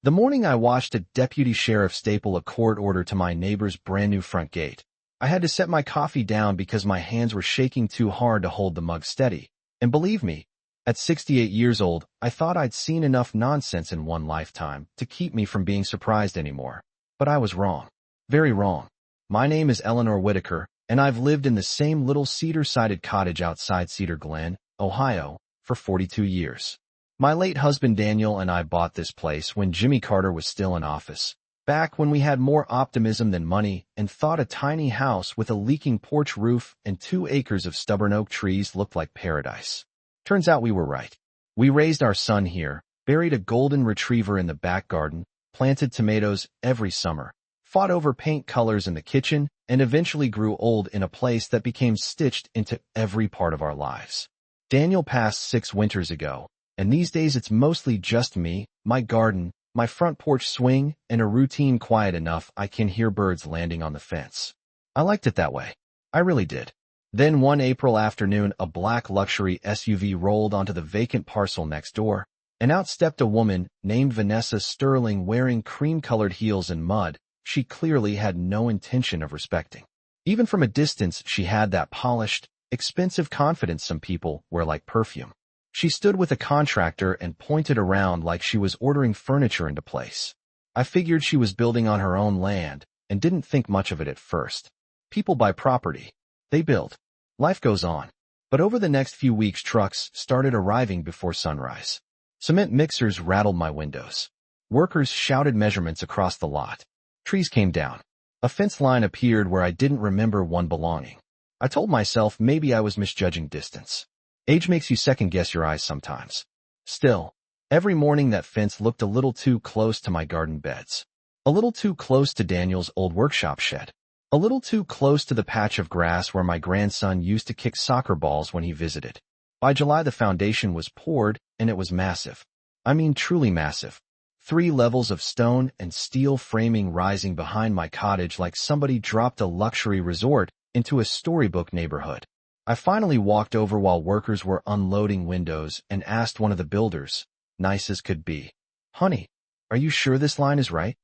The morning I watched a deputy sheriff staple a court order to my neighbor's brand new front gate, I had to set my coffee down because my hands were shaking too hard to hold the mug steady. And believe me, at 68 years old, I thought I'd seen enough nonsense in one lifetime to keep me from being surprised anymore. But I was wrong. Very wrong. My name is Eleanor Whitaker, and I've lived in the same little cedar-sided cottage outside Cedar Glen, Ohio, for 42 years. My late husband Daniel and I bought this place when Jimmy Carter was still in office, back when we had more optimism than money and thought a tiny house with a leaking porch roof and 2 acres of stubborn oak trees looked like paradise. Turns out we were right. We raised our son here, buried a golden retriever in the back garden, planted tomatoes every summer, fought over paint colors in the kitchen, and eventually grew old in a place that became stitched into every part of our lives. Daniel passed 6 winters ago, and these days it's mostly just me, my garden, my front porch swing, and a routine quiet enough I can hear birds landing on the fence. I liked it that way. I really did. Then one April afternoon, a black luxury SUV rolled onto the vacant parcel next door, and out stepped a woman named Vanessa Sterling wearing cream-colored heels and mud she clearly had no intention of respecting. Even from a distance, she had that polished, expensive confidence some people wear like perfume. She stood with a contractor and pointed around like she was ordering furniture into place. I figured she was building on her own land and didn't think much of it at first. People buy property. They build. Life goes on. But over the next few weeks, trucks started arriving before sunrise. Cement mixers rattled my windows. Workers shouted measurements across the lot. Trees came down. A fence line appeared where I didn't remember one belonging. I told myself maybe I was misjudging distance. Age makes you second-guess your eyes sometimes. Still, every morning that fence looked a little too close to my garden beds. A little too close to Daniel's old workshop shed. A little too close to the patch of grass where my grandson used to kick soccer balls when he visited. By July, the foundation was poured, and it was massive. I mean truly massive. 3 levels of stone and steel framing rising behind my cottage like somebody dropped a luxury resort into a storybook neighborhood. I finally walked over while workers were unloading windows and asked one of the builders, nice as could be, "Honey, are you sure this line is right?"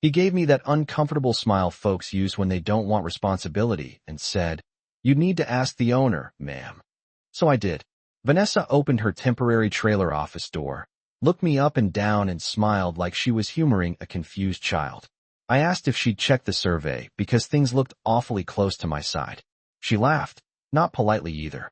He gave me that uncomfortable smile folks use when they don't want responsibility and said, "You'd need to ask the owner, ma'am." So I did. Vanessa opened her temporary trailer office door, looked me up and down and smiled like she was humoring a confused child. I asked if she'd checked the survey because things looked awfully close to my side. She laughed. Not politely either.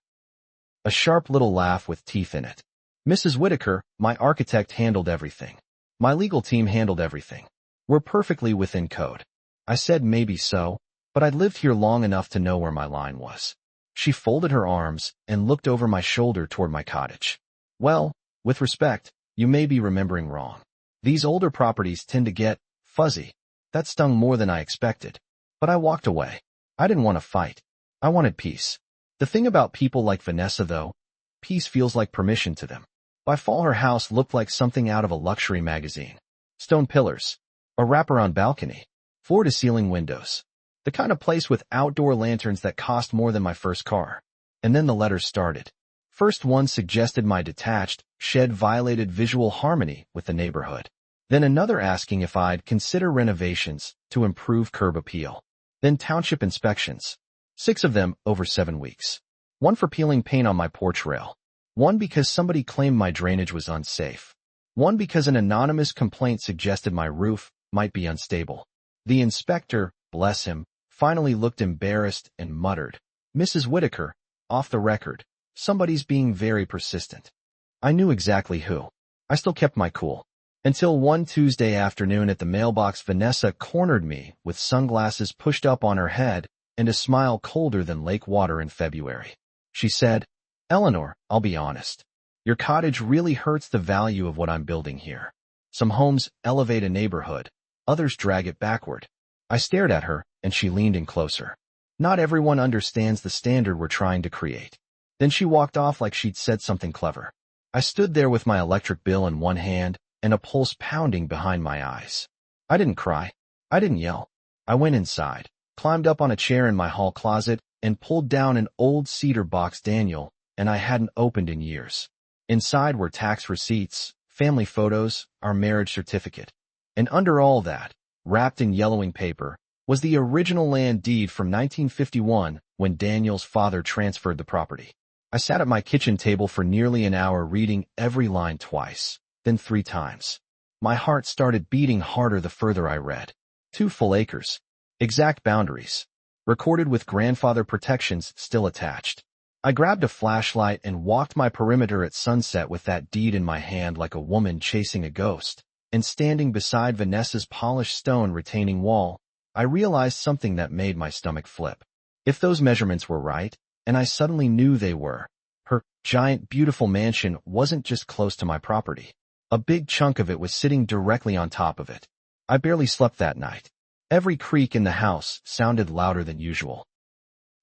A sharp little laugh with teeth in it. "Mrs. Whitaker, my architect handled everything. My legal team handled everything. We're perfectly within code." I said maybe so, but I'd lived here long enough to know where my line was. She folded her arms and looked over my shoulder toward my cottage. "Well, with respect, you may be remembering wrong. These older properties tend to get fuzzy." That stung more than I expected. But I walked away. I didn't want to fight. I wanted peace. The thing about people like Vanessa, though, peace feels like permission to them. By fall, her house looked like something out of a luxury magazine. Stone pillars, a wraparound balcony, floor-to-ceiling windows, the kind of place with outdoor lanterns that cost more than my first car. And then the letters started. First one suggested my detached shed violated visual harmony with the neighborhood. Then another asking if I'd consider renovations to improve curb appeal. Then township inspections. 6 of them over 7 weeks. One for peeling paint on my porch rail. One because somebody claimed my drainage was unsafe. One because an anonymous complaint suggested my roof might be unstable. The inspector, bless him, finally looked embarrassed and muttered, "Mrs. Whitaker, off the record, somebody's being very persistent." I knew exactly who. I still kept my cool. Until one Tuesday afternoon at the mailbox, Vanessa cornered me with sunglasses pushed up on her head and a smile colder than lake water in February. She said, "Eleanor, I'll be honest. Your cottage really hurts the value of what I'm building here. Some homes elevate a neighborhood, others drag it backward." I stared at her, and she leaned in closer. "Not everyone understands the standard we're trying to create." Then she walked off like she'd said something clever. I stood there with my electric bill in one hand and a pulse pounding behind my eyes. I didn't cry. I didn't yell. I went inside, climbed up on a chair in my hall closet, and pulled down an old cedar box Daniel and I hadn't opened in years. Inside were tax receipts, family photos, our marriage certificate. And under all that, wrapped in yellowing paper, was the original land deed from 1951 when Daniel's father transferred the property. I sat at my kitchen table for nearly an hour reading every line twice, then 3 times. My heart started beating harder the further I read. 2 full acres. Exact boundaries. Recorded with grandfather protections still attached. I grabbed a flashlight and walked my perimeter at sunset with that deed in my hand like a woman chasing a ghost. And standing beside Vanessa's polished stone retaining wall, I realized something that made my stomach flip. If those measurements were right, and I suddenly knew they were, her giant, beautiful mansion wasn't just close to my property. A big chunk of it was sitting directly on top of it. I barely slept that night. Every creak in the house sounded louder than usual.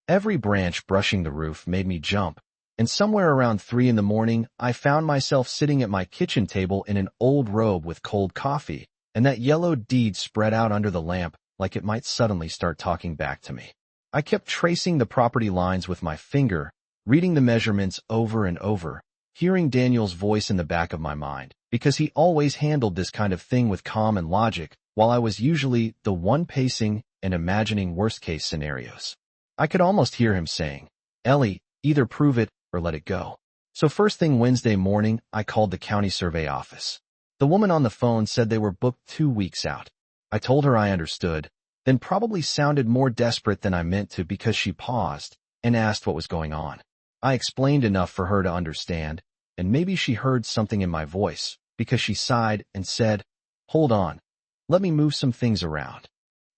Every branch brushing the roof made me jump, and somewhere around 3 in the morning, I found myself sitting at my kitchen table in an old robe with cold coffee, and that yellowed deed spread out under the lamp like it might suddenly start talking back to me. I kept tracing the property lines with my finger, reading the measurements over and over, hearing Daniel's voice in the back of my mind, because he always handled this kind of thing with calm and logic, while I was usually the one pacing and imagining worst-case scenarios. I could almost hear him saying, "Ellie, either prove it or let it go." So first thing Wednesday morning, I called the county survey office. The woman on the phone said they were booked 2 weeks out. I told her I understood, then probably sounded more desperate than I meant to because she paused and asked what was going on. I explained enough for her to understand, and maybe she heard something in my voice because she sighed and said, "Hold on, let me move some things around."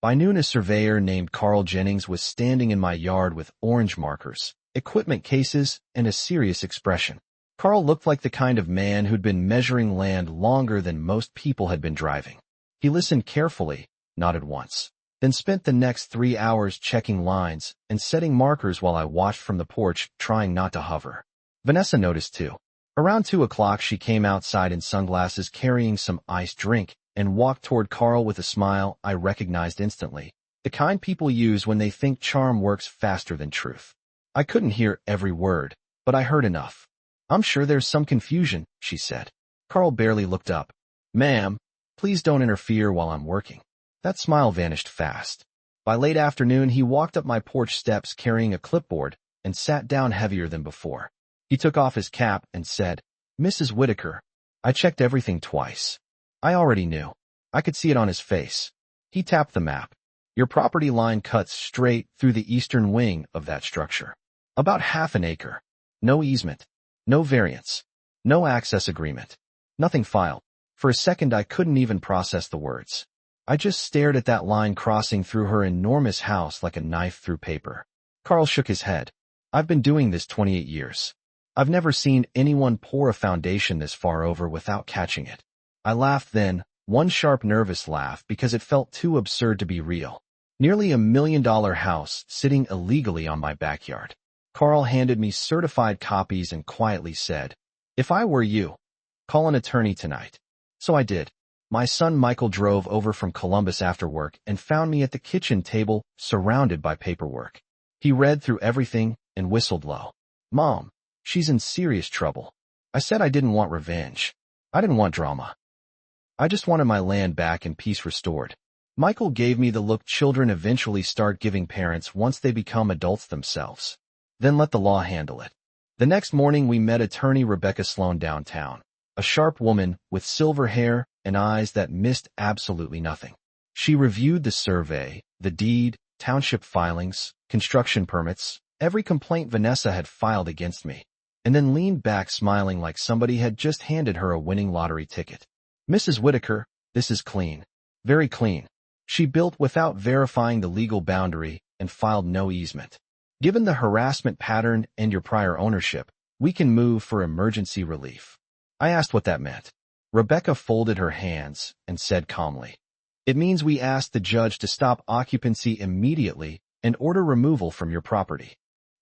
By noon, a surveyor named Carl Jennings was standing in my yard with orange markers, equipment cases, and a serious expression. Carl looked like the kind of man who'd been measuring land longer than most people had been driving. He listened carefully, nodded once, then spent the next 3 hours checking lines and setting markers while I watched from the porch, trying not to hover. Vanessa noticed too. Around 2 o'clock, she came outside in sunglasses carrying some iced drink and walked toward Carl with a smile I recognized instantly, the kind people use when they think charm works faster than truth. I couldn't hear every word, but I heard enough. "I'm sure there's some confusion," she said. Carl barely looked up. "Ma'am, please don't interfere while I'm working." That smile vanished fast. By late afternoon, he walked up my porch steps carrying a clipboard and sat down heavier than before. He took off his cap and said, "Mrs. Whitaker, I checked everything twice." I already knew. I could see it on his face. He tapped the map. "Your property line cuts straight through the eastern wing of that structure. About half an acre. No easement. No variance. No access agreement. Nothing filed." For a second, I couldn't even process the words. I just stared at that line crossing through her enormous house like a knife through paper. Carl shook his head. "I've been doing this 28 years. I've never seen anyone pour a foundation this far over without catching it." I laughed then, one sharp nervous laugh because it felt too absurd to be real. Nearly $1 million house sitting illegally on my backyard. Carl handed me certified copies and quietly said, "If I were you, call an attorney tonight." So I did. My son Michael drove over from Columbus after work and found me at the kitchen table surrounded by paperwork. He read through everything and whistled low. "Mom, she's in serious trouble." I said I didn't want revenge. I didn't want drama. I just wanted my land back and peace restored. Michael gave me the look children eventually start giving parents once they become adults themselves. Then let the law handle it. The next morning we met attorney Rebecca Sloan downtown, a sharp woman with silver hair and eyes that missed absolutely nothing. She reviewed the survey, the deed, township filings, construction permits, every complaint Vanessa had filed against me, and then leaned back smiling like somebody had just handed her a winning lottery ticket. "Mrs. Whitaker, this is clean. Very clean. She built without verifying the legal boundary and filed no easement. Given the harassment pattern and your prior ownership, we can move for emergency relief." I asked what that meant. Rebecca folded her hands and said calmly, "It means we ask the judge to stop occupancy immediately and order removal from your property."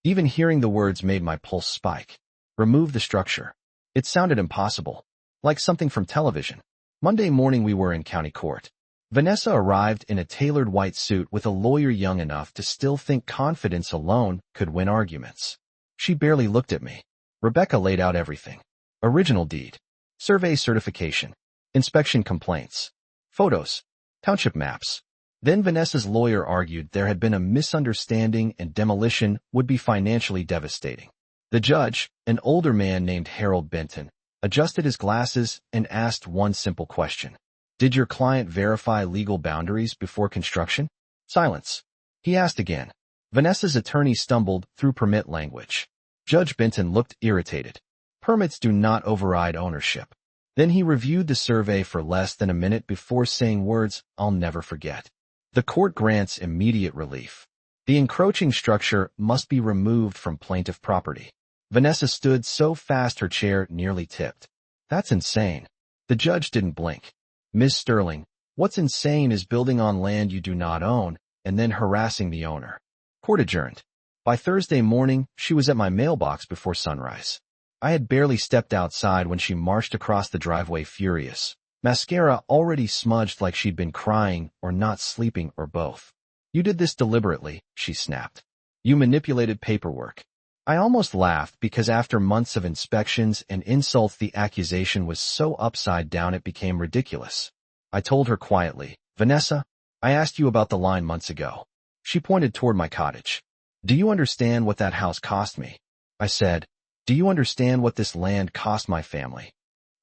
Even hearing the words made my pulse spike. Remove the structure. It sounded impossible, like something from television. Monday morning we were in county court. Vanessa arrived in a tailored white suit with a lawyer young enough to still think confidence alone could win arguments. She barely looked at me. Rebecca laid out everything. Original deed. Survey certification. Inspection complaints. photos, township maps. Then Vanessa's lawyer argued there had been a misunderstanding and demolition would be financially devastating. The judge, an older man named Harold Benton, adjusted his glasses and asked one simple question. Did your client verify legal boundaries before construction? Silence. He asked again. Vanessa's attorney stumbled through permit language. Judge Benton looked irritated. Permits do not override ownership. Then he reviewed the survey for less than a minute before saying words I'll never forget. The court grants immediate relief. The encroaching structure must be removed from plaintiff property. Vanessa stood so fast her chair nearly tipped. That's insane. The judge didn't blink. Ms. Sterling, what's insane is building on land you do not own and then harassing the owner. Court adjourned. By Thursday morning, she was at my mailbox before sunrise. I had barely stepped outside when she marched across the driveway furious. Mascara already smudged like she'd been crying or not sleeping or both. You did this deliberately, she snapped. You manipulated paperwork. I almost laughed because after months of inspections and insults the accusation was so upside down it became ridiculous. I told her quietly, Vanessa, I asked you about the line months ago. She pointed toward my cottage. Do you understand what that house cost me? I said, do you understand what this land cost my family?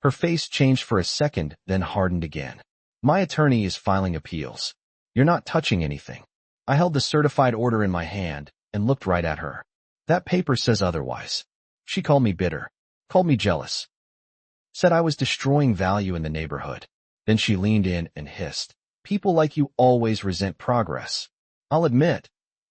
Her face changed for a second, then hardened again. My attorney is filing appeals. You're not touching anything. I held the certified order in my hand and looked right at her. That paper says otherwise. She called me bitter, called me jealous, said I was destroying value in the neighborhood. Then she leaned in and hissed, people like you always resent progress. I'll admit,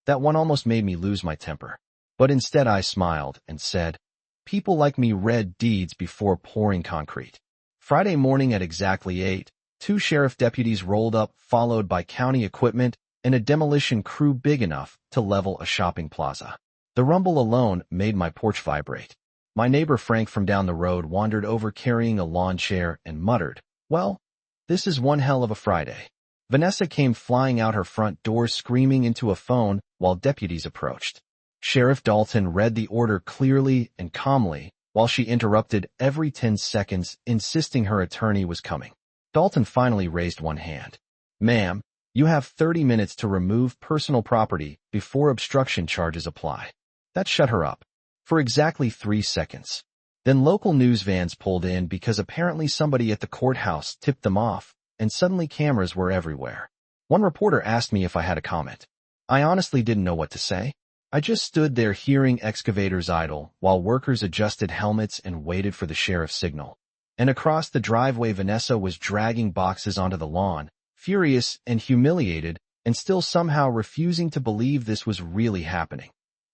that one almost made me lose my temper. But instead I smiled and said, people like me read deeds before pouring concrete. Friday morning at exactly 8, 2 sheriff deputies rolled up, followed by county equipment and a demolition crew big enough to level a shopping plaza. The rumble alone made my porch vibrate. My neighbor Frank from down the road wandered over carrying a lawn chair and muttered, well, this is one hell of a Friday. Vanessa came flying out her front door screaming into a phone while deputies approached. Sheriff Dalton read the order clearly and calmly while she interrupted every 10 seconds, insisting her attorney was coming. Dalton finally raised one hand. Ma'am, you have 30 minutes to remove personal property before obstruction charges apply. That shut her up. For exactly 3 seconds. Then local news vans pulled in because apparently somebody at the courthouse tipped them off, and suddenly cameras were everywhere. One reporter asked me if I had a comment. I honestly didn't know what to say. I just stood there hearing excavators idle while workers adjusted helmets and waited for the sheriff's signal. And across the driveway Vanessa was dragging boxes onto the lawn, furious and humiliated, and still somehow refusing to believe this was really happening.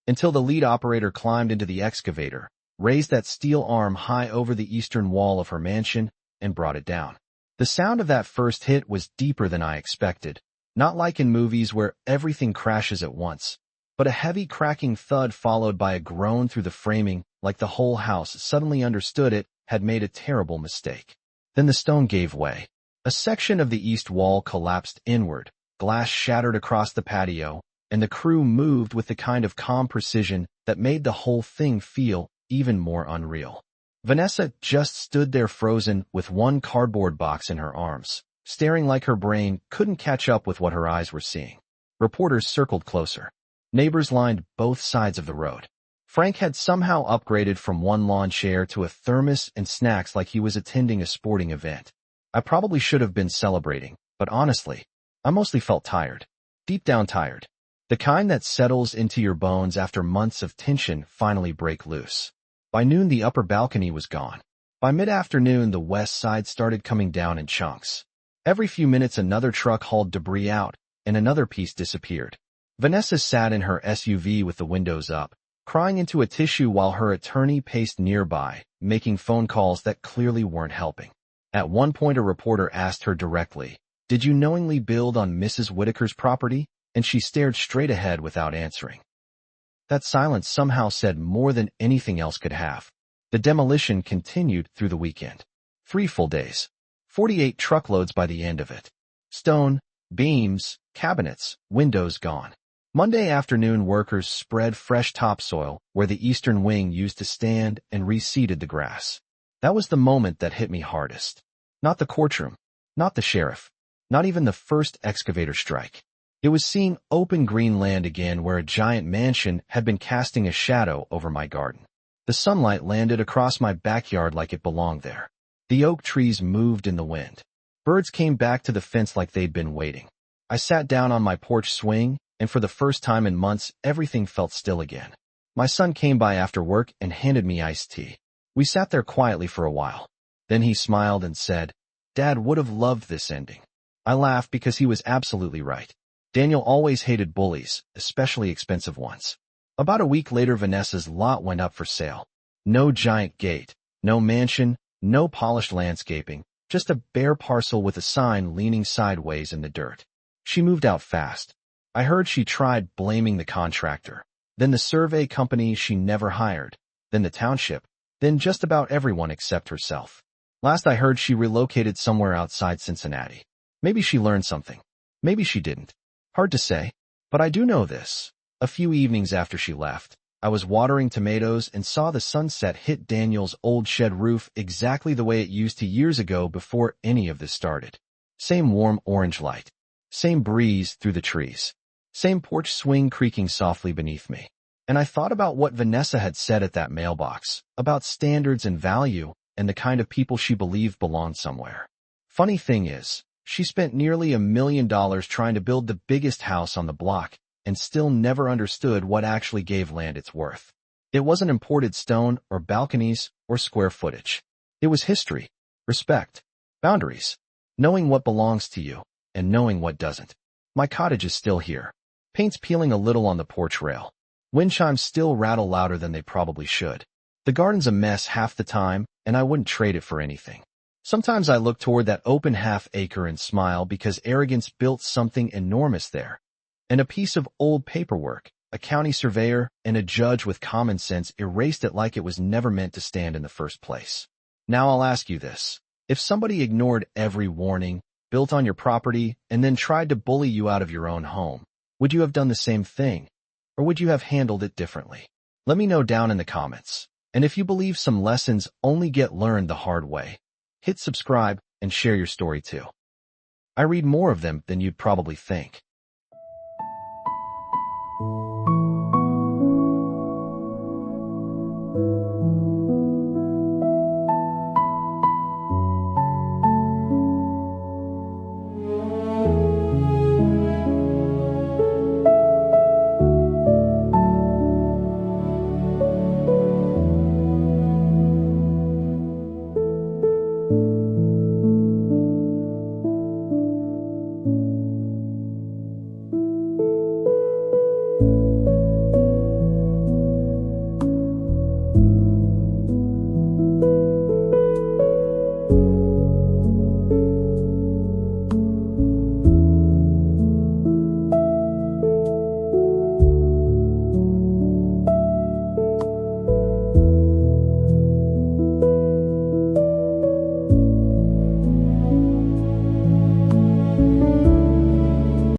Until the lead operator climbed into the excavator, raised that steel arm high over the eastern wall of her mansion, and brought it down. The sound of that first hit was deeper than I expected, not like in movies where everything crashes at once, but a heavy cracking thud followed by a groan through the framing like the whole house suddenly understood it had made a terrible mistake. Then the stone gave way. A section of the east wall collapsed inward, glass shattered across the patio, and the crew moved with the kind of calm precision that made the whole thing feel even more unreal. Vanessa just stood there frozen with one cardboard box in her arms, staring like her brain couldn't catch up with what her eyes were seeing. Reporters circled closer. Neighbors lined both sides of the road. Frank had somehow upgraded from one lawn chair to a thermos and snacks like he was attending a sporting event. I probably should have been celebrating, but honestly, I mostly felt tired. Deep down tired. The kind that settles into your bones after months of tension finally break loose. By noon the upper balcony was gone. By mid-afternoon the west side started coming down in chunks. Every few minutes another truck hauled debris out, and another piece disappeared. Vanessa sat in her SUV with the windows up, crying into a tissue while her attorney paced nearby, making phone calls that clearly weren't helping. At one point a reporter asked her directly, "Did you knowingly build on Mrs. Whitaker's property?" And she stared straight ahead without answering. That silence somehow said more than anything else could have. The demolition continued through the weekend. 3 full days. 48 truckloads by the end of it. Stone, beams, cabinets, windows gone. Monday afternoon workers spread fresh topsoil where the eastern wing used to stand and reseeded the grass. That was the moment that hit me hardest. Not the courtroom. Not the sheriff. Not even the first excavator strike. It was seeing open green land again where a giant mansion had been casting a shadow over my garden. The sunlight landed across my backyard like it belonged there. The oak trees moved in the wind. Birds came back to the fence like they'd been waiting. I sat down on my porch swing, and for the first time in months, everything felt still again. My son came by after work and handed me iced tea. We sat there quietly for a while. Then he smiled and said, "Dad would have loved this ending." I laughed because he was absolutely right. Daniel always hated bullies, especially expensive ones. About a week later, Vanessa's lot went up for sale. No giant gate, no mansion, no polished landscaping, just a bare parcel with a sign leaning sideways in the dirt. She moved out fast. I heard she tried blaming the contractor, then the survey company she never hired, then the township, then just about everyone except herself. Last I heard, she relocated somewhere outside Cincinnati. Maybe she learned something. Maybe she didn't. Hard to say. But I do know this. A few evenings after she left, I was watering tomatoes and saw the sunset hit Daniel's old shed roof exactly the way it used to years ago before any of this started. Same warm orange light. Same breeze through the trees. Same porch swing creaking softly beneath me. And I thought about what Vanessa had said at that mailbox, about standards and value, and the kind of people she believed belonged somewhere. Funny thing is, she spent nearly $1 million trying to build the biggest house on the block, and still never understood what actually gave land its worth. It wasn't imported stone or balconies or square footage. It was history, respect, boundaries, knowing what belongs to you, and knowing what doesn't. My cottage is still here. Paint's peeling a little on the porch rail. Wind chimes still rattle louder than they probably should. The garden's a mess half the time, and I wouldn't trade it for anything. Sometimes I look toward that open half-acre and smile because arrogance built something enormous there. And a piece of old paperwork, a county surveyor, and a judge with common sense erased it like it was never meant to stand in the first place. Now I'll ask you this. If somebody ignored every warning, built on your property, and then tried to bully you out of your own home, would you have done the same thing? Or would you have handled it differently? Let me know down in the comments. And if you believe some lessons only get learned the hard way, hit subscribe and share your story too. I read more of them than you'd probably think.